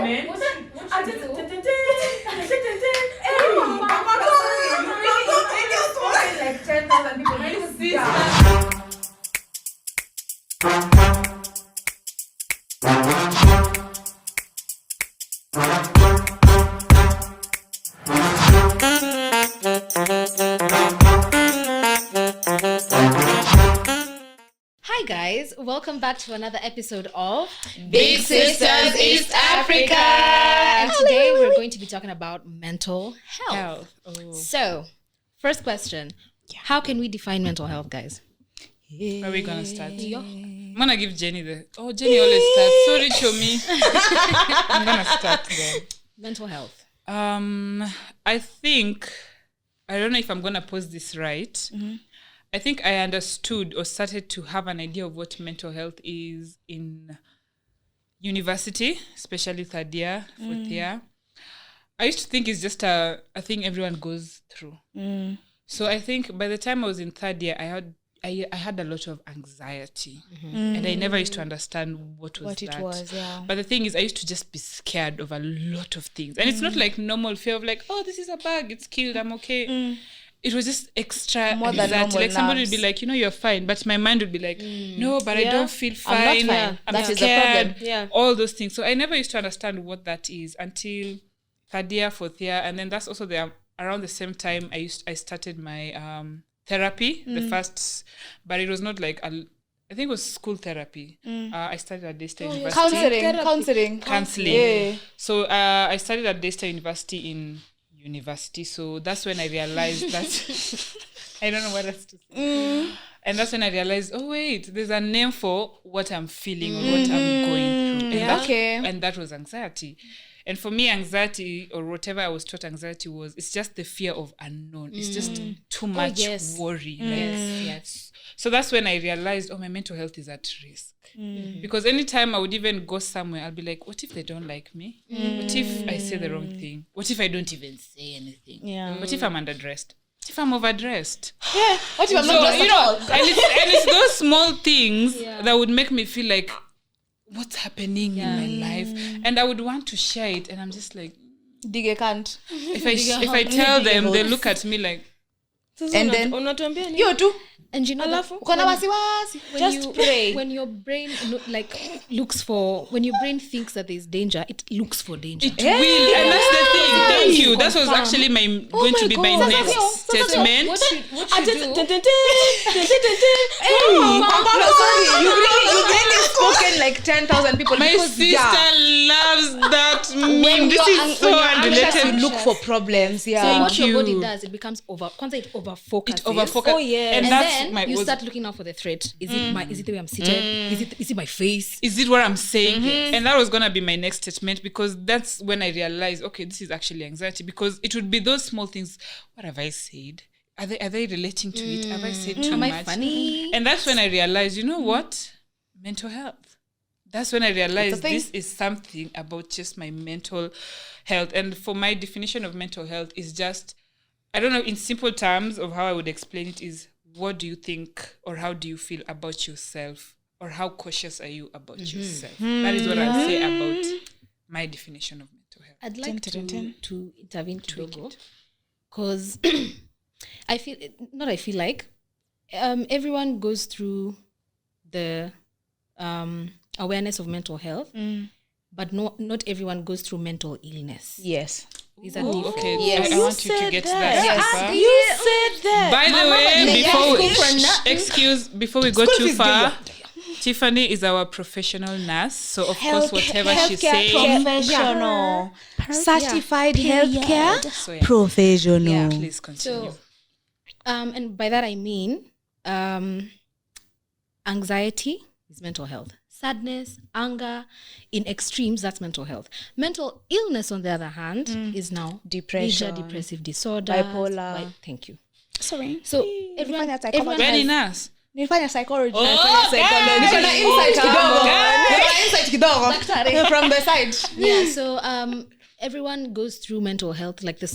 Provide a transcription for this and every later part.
meant. Like 10,000 people. Hi guys, welcome back to another episode of Big Sisters East Africa. And today we're going to be talking about mental health. Oh. So, first question, how can we define mental health, guys? Where are we gonna start? Yeah. I'm gonna give Jenny Jenny always starts. Sorry, Chomi. I'm gonna start there. Mental health. I think, I don't know if I'm gonna pose this right. Mm-hmm. I think I understood or started to have an idea of what mental health is in university, especially third year, fourth year. I used to think it's just a thing everyone goes through. So I think by the time I was in third year, I had a lot of anxiety, and I never used to understand what it was. Yeah. But the thing is, I used to just be scared of a lot of things, and it's not like normal fear of like, oh, this is a bug, it's killed, I'm okay. It was just extra more anxiety. Than normal like somebody nerves. would be like, you're fine, but my mind would be like, no, but I don't feel fine. I'm not fine. I'm That is scared. the problem. Yeah. All those things. So I never used to understand what that is until third year, fourth year, and then that's also around the same time I started my therapy, the first, but it was not like I think it was school therapy. I studied at Daystar University. Counseling. Yeah. So I studied at Daystar University in university. So that's when I realized that I don't know what else to say. And that's when I realized, oh wait, there's a name for what I'm feeling or what I'm going through. And that was anxiety. And for me, anxiety, or whatever I was taught anxiety was, it's just the fear of unknown. It's just too much worry. Yes. So that's when I realized, my mental health is at risk. Because anytime I would even go somewhere, I'll be like, what if they don't like me? What if I say the wrong thing? What if I don't even say anything? Yeah. What if I'm underdressed? What if I'm overdressed? Yeah. What if I'm not dressed at all? And it's those small things that would make me feel like, what's happening in my life? And I would want to share it, and I'm just like, Dige can't. If I tell them, they look at me like, and then you too. And you know that Just pray. When your brain looks for, when your brain thinks that there's danger, it looks for danger. It will, and that's the thing. Thank you. That was actually going to be my next statement. What should do? You really spoken like 10,000 people. My sister loves that meme. This is so unrelated. You look for problems. So Yeah. what your body does, it becomes it overfocuses. Oh yeah. And then you start looking out for the threat. Is it the way I'm seated? Is it my face? Is it what I'm saying? And that was gonna be my next statement, because that's when I realized, okay, this is actually anxiety, because it would be those small things. What have I said? Are they relating to it? Have I said too much? Am I funny? And that's when I realized, you know what? Mental health. That's when I realized this is something about just my mental health. And for my definition of mental health is just, I don't know, in simple terms of how I would explain it is, what do you think or how do you feel about yourself, or how cautious are you about yourself? That is what I'll say about my definition of mental health. I'd like to intervene kidogo, because I feel like everyone goes through the awareness of mental health, but not everyone goes through mental illness. Yes. These are different. Okay, Yes. I want you to get to that. Yes. You said that. By the way, before we go too far, Tiffany is our professional nurse, so of course whatever she's saying, professional, certified healthcare professional. Yeah, please continue. So, and by that I mean, anxiety is mental health. Sadness, anger, in extremes, that's mental health. Mental illness, on the other hand, is now Depression, major depressive disorder, bipolar. Thank you. Sorry. So everyone Very nice. Nilifanya psychology. Insight kidogo. From the side. Yeah, so everyone goes through mental health, like the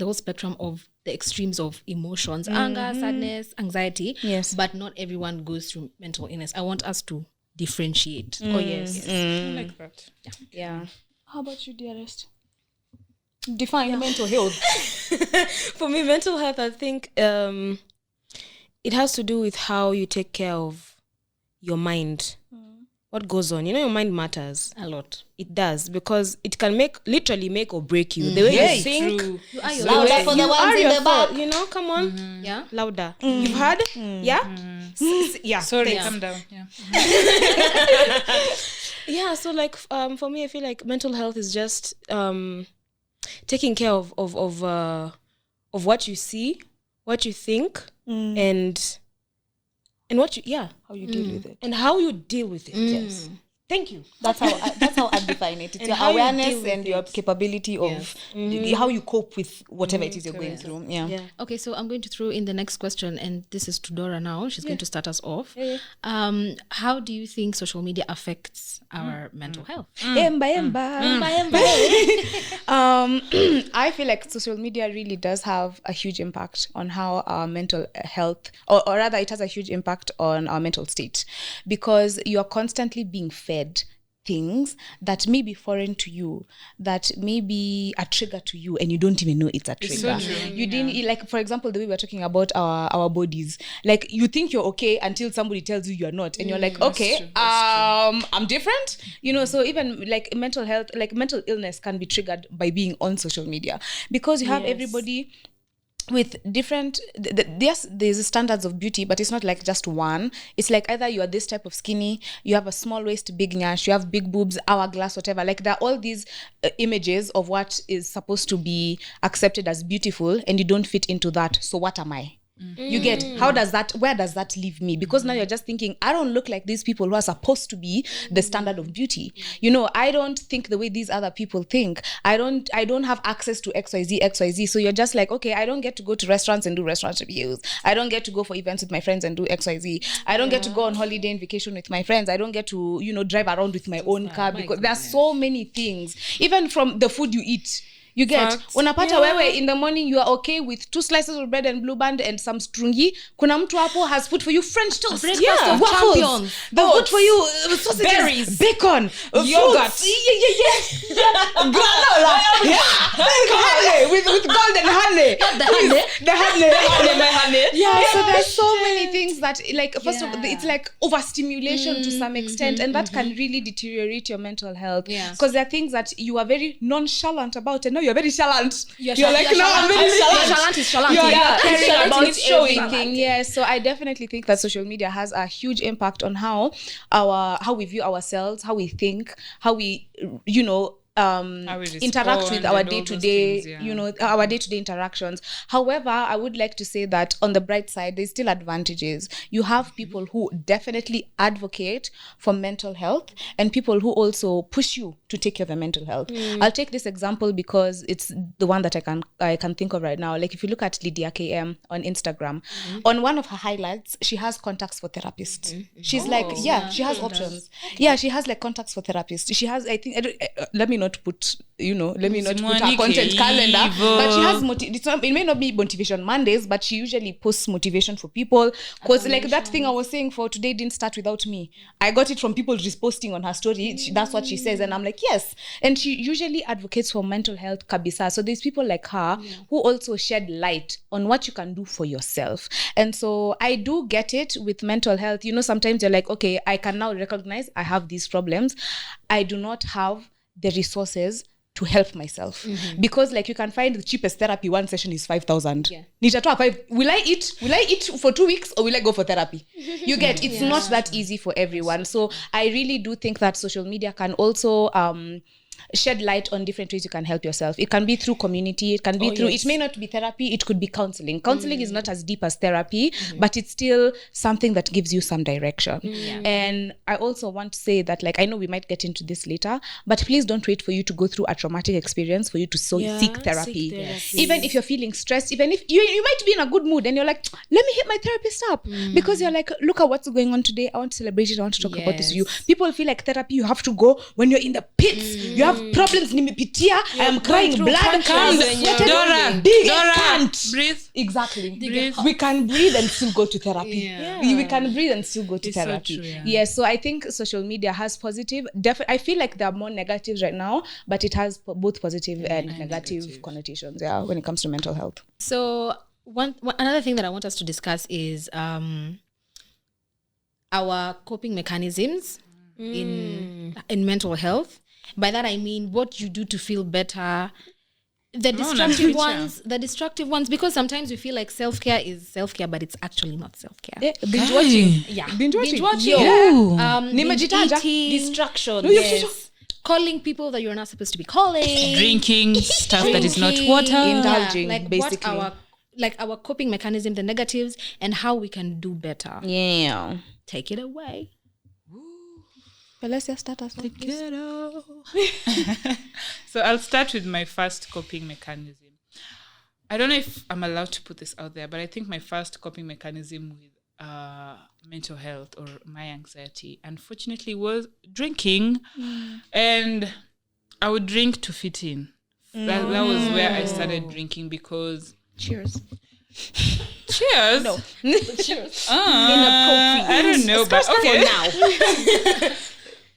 whole spectrum of the extremes of emotions, anger, sadness, anxiety. Yes. But not everyone goes through mental illness. I want us to differentiate. Oh, yes. I like that. Yeah. How about you, dearest? Define mental health. For me, mental health, I think it has to do with how you take care of your mind. What goes on? Your mind matters A lot. It does, because it can literally make or break you. The way you think, True. You are your Louder for the you ones are in your the thought. back. Come on, Yeah. louder. You've heard, yeah, yeah. Sorry, thanks. calm down. Yeah. Yeah, so like for me, I feel like mental health is just taking care of what you see, what you think, and what you How you deal with it. and how you deal with it. Yes. Thank you. That's how I define it. It's And your how you deal awareness with and your it. capability of how you cope with whatever it is you're going through. Yeah. Yeah. Okay, so I'm going to throw in the next question, and this is to Dora now. She's going to start us off. Yeah. How do you think social media affects our mental health? I feel like social media really does have a huge impact on how our mental health, or rather it has a huge impact on our mental state, because you are constantly being fed things that may be foreign to you, that may be a trigger to you, and you don't even know it's a trigger. so true. You didn't, like, for example, the way we're talking about our bodies, like, you think you're okay until somebody tells you you're not, and you're like, okay, true, I'm different, so even like mental health, like mental illness can be triggered by being on social media, because you have everybody with different yes, there's standards of beauty, but it's not like just one. It's like either you are this type of skinny, you have a small waist, big nyash, you have big boobs, hourglass, whatever. Like, there are all these images of what is supposed to be accepted as beautiful, and you don't fit into that. So what am I? You get, where does that leave me? Because now you're just thinking, I don't look like these people who are supposed to be the standard of beauty. I don't think the way these other people think. I don't have access to XYZ. So you're just like, okay, I don't get to go to restaurants and do restaurant reviews. I don't get to go for events with my friends and do XYZ. I don't get to go on holiday and vacation with my friends. I don't get to, drive around with my own car, because there are so many things. Even from the food you eat. You get, unapata wewe in the morning you are okay with 2 slices of bread and blue band and some strungi. Kuna mtu hapo has put for you French toast, Breakfast of waffles. champions. They've put for you sausages, berries, bacon, yogurt, granola, honey with golden honey. The honey. Yeah, so there's so many things that, like, first of all, it's like overstimulation to some extent, and that can really deteriorate your mental health. Because there are things that you are very nonchalant about, and now you're very chalant. You're like, no, I'm very chalant. You're caring about everything. Yes, so I definitely think that social media has a huge impact on how we view ourselves, how we think, how we, interact with our day-to-day, our day-to-day interactions. However, I would like to say that on the bright side, there's still advantages. You have people who definitely advocate for mental health, and people who also push you to take care of your mental health. I'll take this example because it's the one that I can think of right now. Like, if you look at Lydia KM on Instagram, on one of her highlights, she has contacts for therapists. She's she has options. Yeah, she has like contacts for therapists. She has, I think, let me not put her content calendar, but she has it may not be motivation Mondays, but she usually posts motivation for people, because like that thing I was saying for today didn't start without me. I got it from people reposting on her story. That's what she says, and I'm like, yes. And she usually advocates for mental health kabisa. So there's people like her who also shed light on what you can do for yourself. And so I do get it with mental health. Sometimes you're like, okay, I can now recognize I have these problems. I do not have the resources to help myself, because like you can find the cheapest therapy, one session is 5,000. Nitatoa 5. Will I eat for 2 weeks, or will I go for therapy? You get, it's not that easy for everyone. So I really do think that social media can also shed light on different ways you can help yourself. It can be through community, it can be through, it may not be therapy, it could be counseling. Counseling is not as deep as therapy, but it's still something that gives you some direction. And I also want to say that, like, I know we might get into this later, but please don't wait for you to go through a traumatic experience for you to seek therapy. Even if you're feeling stressed, even if you might be in a good mood and you're like, let me hit my therapist up, because you're like, look at what's going on today, I want to celebrate it, I want to talk about this to you. People feel like therapy, you have to go when you're in the pits, You have problems, nimepitia, I am crying blood, I'm sweating. Dora, breathe. Exactly. Breathe. We can breathe and still go to therapy. We can breathe and still go to It's so therapy. true, yeah. Yes, so I think social media has positive. I feel like there are more negatives right now, but it has both positive and negative connotations. Yeah, when it comes to mental health. So another thing that I want us to discuss is our coping mechanisms in mental health. By that I mean what you do to feel better. The destructive ones, because sometimes we feel like self-care is self-care, but it's actually not self-care. Binge watching. Binge watching. Nimejitaja. Distraction. Yes. Calling people that you're not supposed to be calling. Drinking stuff that is not water. Indulging, like basically. What our coping mechanism, the negatives, and how we can do better. Yeah. Take it away. Felicia, start us off, So I'll start with my first coping mechanism. I don't know if I'm allowed to put this out there, but I think my first coping mechanism with mental health or my anxiety, unfortunately, was drinking. And I would drink to fit in. That was where I started drinking because... Cheers. No. Cheers. Inappropriate. I don't know, but okay. Now.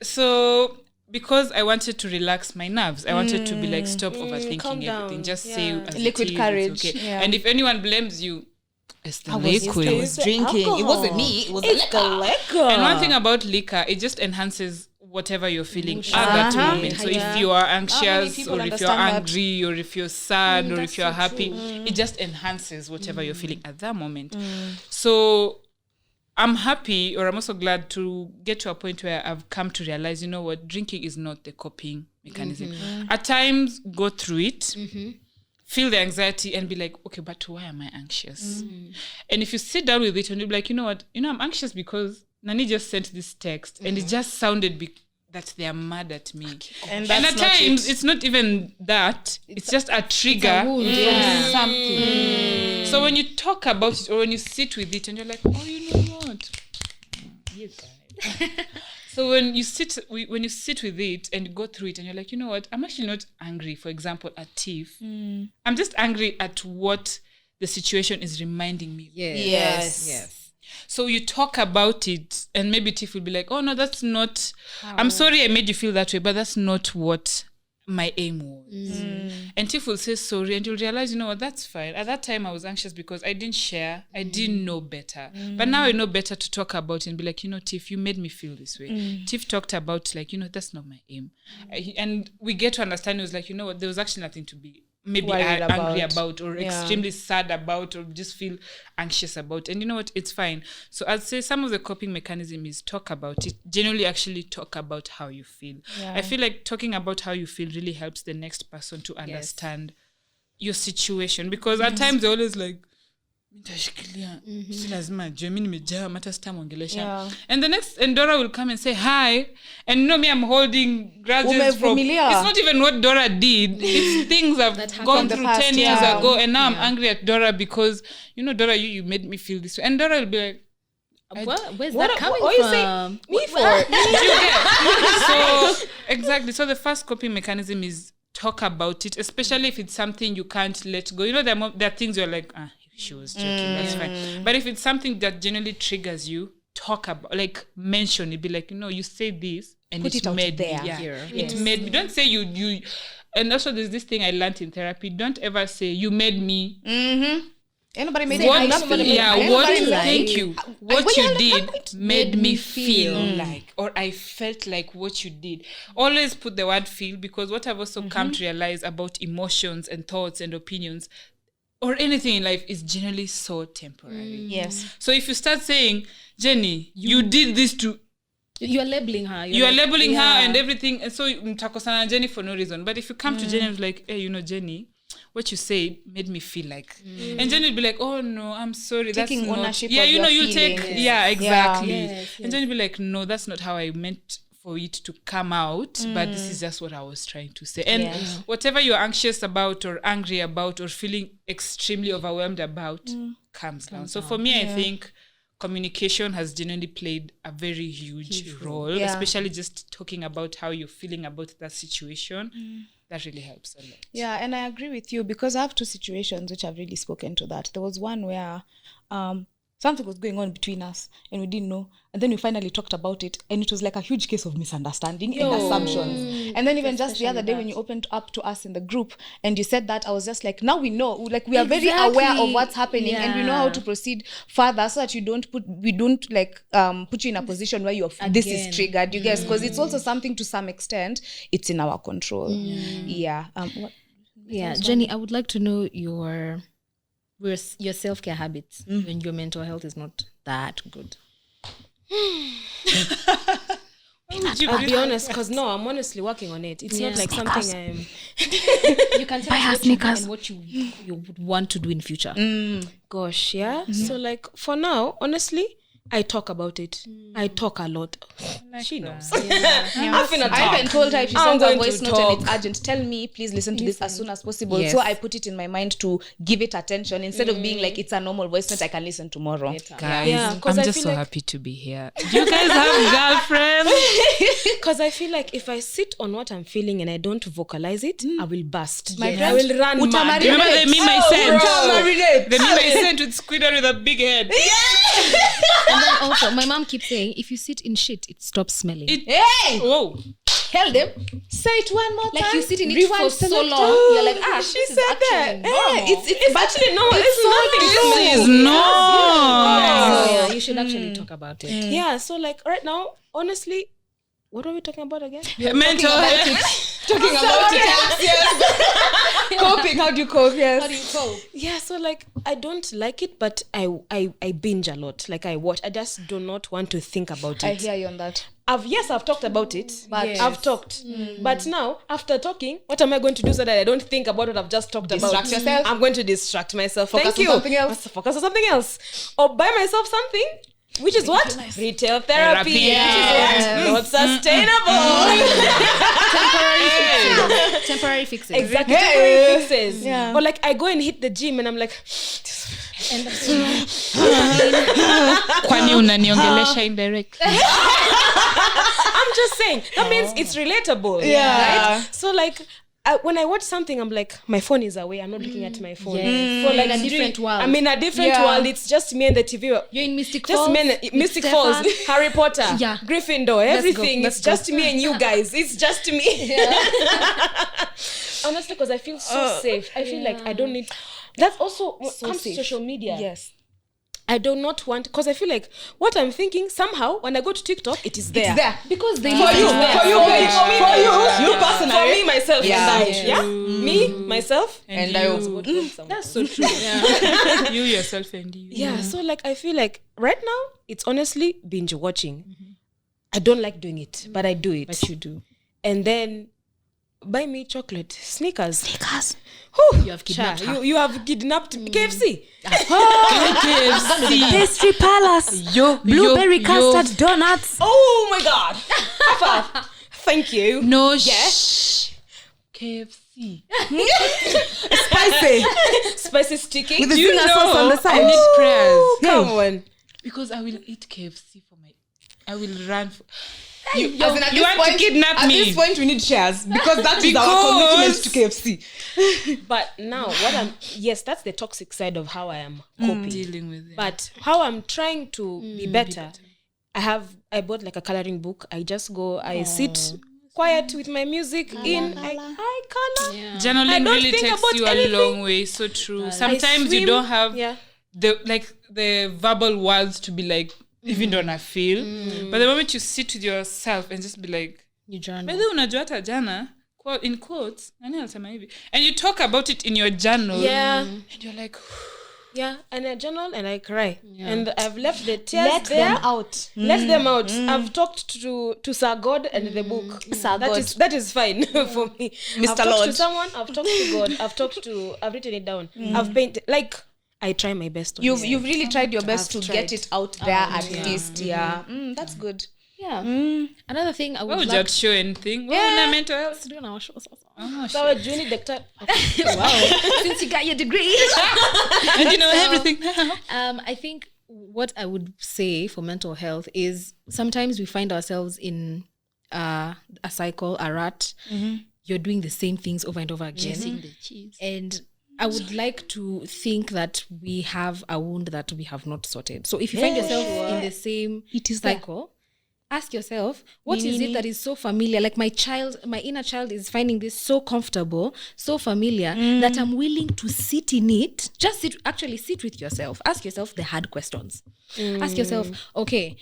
So, because I wanted to relax my nerves, I wanted to be like, stop overthinking everything. Just say as liquid it is, courage. it's okay. Yeah. And if anyone blames you, it's the liquid. I was drinking. Alcohol. It wasn't me. It was the liquor. And one thing about liquor, it just enhances whatever you're feeling at that moment. So if you are anxious, or if you're angry, or if you're sad, or if you're happy, it just enhances whatever you're feeling at that moment. So I'm happy, or I'm also glad to get to a point where I've come to realize, you know what, drinking is not the coping mechanism. At times, go through it, feel the anxiety and be like, okay, but why am I anxious? And if you sit down with it and you'll be like, you know what, I'm anxious because Nani just sent this text and it just sounded that they are mad at me. And at times, it's not even that. It's just a trigger from something. So when you talk about it or when you sit with it and you're like, oh, you know what? Yes, guys. So when you sit with it and you go through it and you're like, you know what? I'm actually not angry, for example, at Tiff. I'm just angry at what the situation is reminding me. Yes. So you talk about it and maybe Tiff will be like, oh no, that's not, I'm sorry I made you feel that way, but that's not what my aim was. And Tiff will say sorry and you'll realize, you know what, that's fine. At that time I was anxious because I didn't share, I didn't know better. But now I know better to talk about it and be like, you know, Tiff, you made me feel this way. Tiff talked about like, you know, that's not my aim. And we get to understand, it was like, you know what, there was actually nothing to be maybe angry about or extremely sad about or just feel anxious about. And you know what, it's fine. So I'd say some of the coping mechanism is talk about it. Generally actually talk about how you feel. I feel like talking about how you feel really helps the next person to understand your situation, because at times they're always like, and Dora will come and say hi, and me, I'm holding grudges from, it's not even what Dora did, it's things I've gone through 10 years ago, and now I'm angry at Dora because, you know, Dora, you made me feel this way. And Dora will be like, where's that coming from? Me for? So exactly. So the first coping mechanism is talk about it, especially if it's something you can't let go. You know, there are things you're like, she was joking, that's fine. But if it's something that generally triggers you, talk about, like, mention it. Be like, you know, you say this and put it out made there. me. It made me. Don't say you. And also, there's this thing I learned in therapy. Don't ever say you made me. Anybody made thank you. What you did made me feel like, or I felt like what you did. Always put the word feel, because what I've also come to realize about emotions and thoughts and opinions or anything in life is generally so temporary. Yes. So if you start saying, Jenny, you did this to... You're labeling her. You're like, labeling her and everything. And so mtakosana Jenny for no reason. But if you come to Jenny and like, hey, you know, Jenny, what you said made me feel like. And Jenny will be like, oh no, I'm sorry. Taking that's not ownership yeah, of you know, your you take feelings. Exactly. Yes. And Jenny will be like, no, that's not how I meant for it to come out, but this is just what I was trying to say. And whatever you're anxious about or angry about or feeling extremely overwhelmed about comes down. So for me, I think communication has genuinely played a very huge role, especially just talking about how you're feeling about that situation. That really helps a lot. Yeah, and I agree with you because I have 2 situations which have really spoken to that. There was one where something was going on between us and we didn't know, and then we finally talked about it, and it was like a huge case of misunderstanding and assumptions. And then even just the other day when you opened up to us in the group and you said that, I was just like, now we know, like we are very aware of what's happening and we know how to proceed further so that we don't put you in a position where you're this is triggered, you guys, because it's also something to some extent it's in our control. Jenny, I would like to know your self-care habits when your mental health is not that good. I'll be honest, because I'm honestly working on it. It's not like something I'm... You can tell us what you would want to do in future. Gosh, yeah. So like for now, honestly, I talk about it. I talk a lot. She knows. I even told her if she sends a voice note and it's urgent, tell me, please listen to this as soon as possible. So I put it in my mind to give it attention instead of being like it's a normal voice note I can listen tomorrow. Guys, I'm just so happy to be here. Do you guys have girlfriends? Because I feel like if I sit on what I'm feeling and I don't vocalize it, I will burst. I will run mad. Remember the meme I sent? The meme I sent with Squidward with a big head. And then also, my mom keeps saying, if you sit in shit, it stops smelling. Whoa. Tell them. Say it one more time. Like you sit in it for so long, you're like, she said that. It's actually no. It's nothing. No. So yeah, you should actually talk about it. Yeah. So like right now, honestly, what are we talking about again? Mental health. Talking about it. Yes. Coping. How do you cope? Yes. How do you cope? Yeah. So like I don't like it, but I binge a lot. Like I watch. I just do not want to think about it. I hear you on that. I've talked about it. But I've talked. But now, after talking, what am I going to do so that I don't think about what I've just talked about? Distract yourself. I'm going to distract myself. Focus on something else. Focus on something else. Or buy myself something. Which is what? Retail therapy. Yeah. Which is what? Not sustainable. Temporary fixes. Exactly. Temporary fixes. Yeah. Or like I go and hit the gym and I'm like... Kwani unaniongelesha indirect. I'm just saying. That means it's relatable. Yeah. Right? So like... when I watch something, I'm like, my phone is away. I'm not looking at my phone. So like a different world. I'm in a different world. It's just me and the TV. You're in Mystic just Falls. Mystic Falls, Harry Potter, Let's Gryffindor, everything. go. It's just me and you guys. It's just me. Honestly, because I feel so safe. I feel like I don't need... That's also what comes to social media. Yes. I do not want, because I feel like what I'm thinking, somehow, when I go to TikTok, it is there. It's there. Because they For you personally. For me, myself, Yeah. and I. Yeah? Me, myself, And I also That's so true. You yourself and you. Yeah, so like I feel like right now, it's honestly binge watching. I don't like doing it, but I do it. But you do. And then buy me chocolate, Snickers. You have kidnapped her. You have kidnapped KFC. KFC. Pastry Palace. Blueberry custard donuts. Oh my God. High five. Thank you. No, KFC. Spicy. Spicy sticky. With the you zinger know, sauce on the side. I need prayers. Come on. Because I will eat KFC for my... I will run for... You want to kidnap at me. At this point, we need shares because that is our commitment to KFC. But now, yes, that's the toxic side of how I am coping. Dealing with it. But how I'm trying to be better, I bought like a coloring book. I just go, I sit quiet with my music in. I color. Yeah. Journaling really takes you a long way. So true. Sometimes you don't have the verbal words to be like, even don't I feel. But the moment you sit with yourself and just be like, You journal. By the way, unajua hata jana, in quotes, nani alisema hivi? And you talk about it in your journal. Yeah. And you're like, yeah, and I journal and I cry. Yeah. And I've left the tears Let them out. Let them out. I've talked to Sir God and the book. Sir God. That is fine for me. Mr. I've talked Lord. to someone, I've talked to God, I've written it down. I've painted, like, I try my best. You've really tried your best to I've get tried. it out there at least. Yeah. That's good. Yeah. Another thing I would why would like you show anything? Well, mental health. to do on our show. So do you need the Wow. Since you got your degree. And you know everything. I think what I would say for mental health is sometimes we find ourselves in a cycle, a rut. You're doing the same things over and over again. And I would like to think that we have a wound that we have not sorted. So if you find yourself in the same cycle, ask yourself, what is it that is so familiar? Like my inner child is finding this so comfortable, so familiar that I'm willing to sit in it. Just sit with yourself. Ask yourself the hard questions. Ask yourself, okay,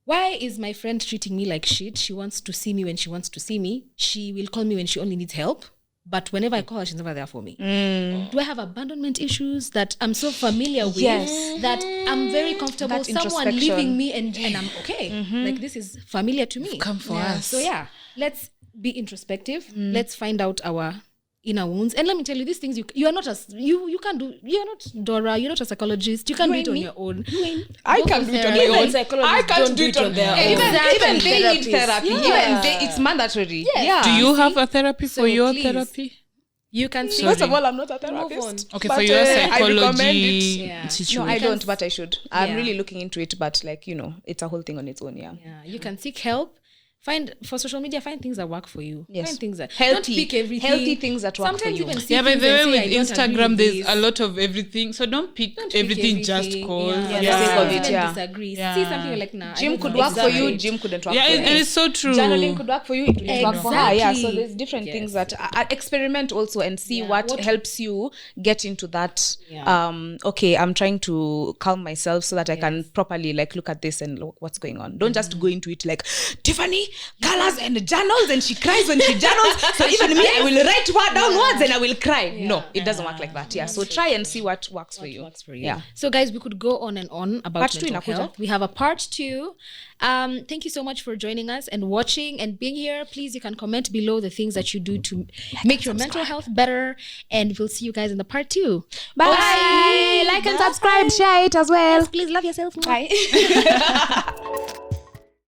why is my friend treating me like shit? She wants to see me when she wants to see me. She will call me when she only needs help. But whenever I call her, she's never there for me. Do I have abandonment issues that I'm so familiar with that I'm very comfortable? Someone leaving me and I'm okay. Like this is familiar to me. Come for us. So let's be introspective. Let's find out our inner wounds. And let me tell you, these things you are not you can't do. You're not Dora. You're not a psychologist. You can't do it on your own. I can't do it on my own. I can't do it on their own. Even they need therapy. It's mandatory. Do you have a therapy for your therapy? You can see. First of all, I'm not a therapist. Okay, for your psychology situation. No, I don't, but I should. I'm really looking into it, but it's a whole thing on its own. Yeah. You can seek help. For social media, find things that work for you. Yes. Find things that healthy, don't pick everything. Healthy things that work Sometimes for you. Even see by the things and way, say, with I don't agree Instagram, with there's this. a lot of everything. So don't pick everything just cause. Disagree. See something you're like, nah. Gym could work for you. Gym couldn't work for you. Yeah, and it's so true. Journaling could work for you. It wouldn't work for her. Yeah. So there's different things that experiment also and see what helps you get into that. Okay, I'm trying to calm myself so that I can properly look at this and look what's going on. Don't just go into it like Tiffany, colors and journals, and she cries when she journals. So even me, I will write down words and I will cry. No, it doesn't work like that. Yeah. So try and see what works for you. Yeah. So guys, we could go on and on about mental health. We have a part 2. Thank you so much for joining us and watching and being here. Please, you can comment below the things that you do to make your mental health better, and we'll see you guys in the part 2. Bye. Like and subscribe, share it as well. Yes, please love yourself. Bye.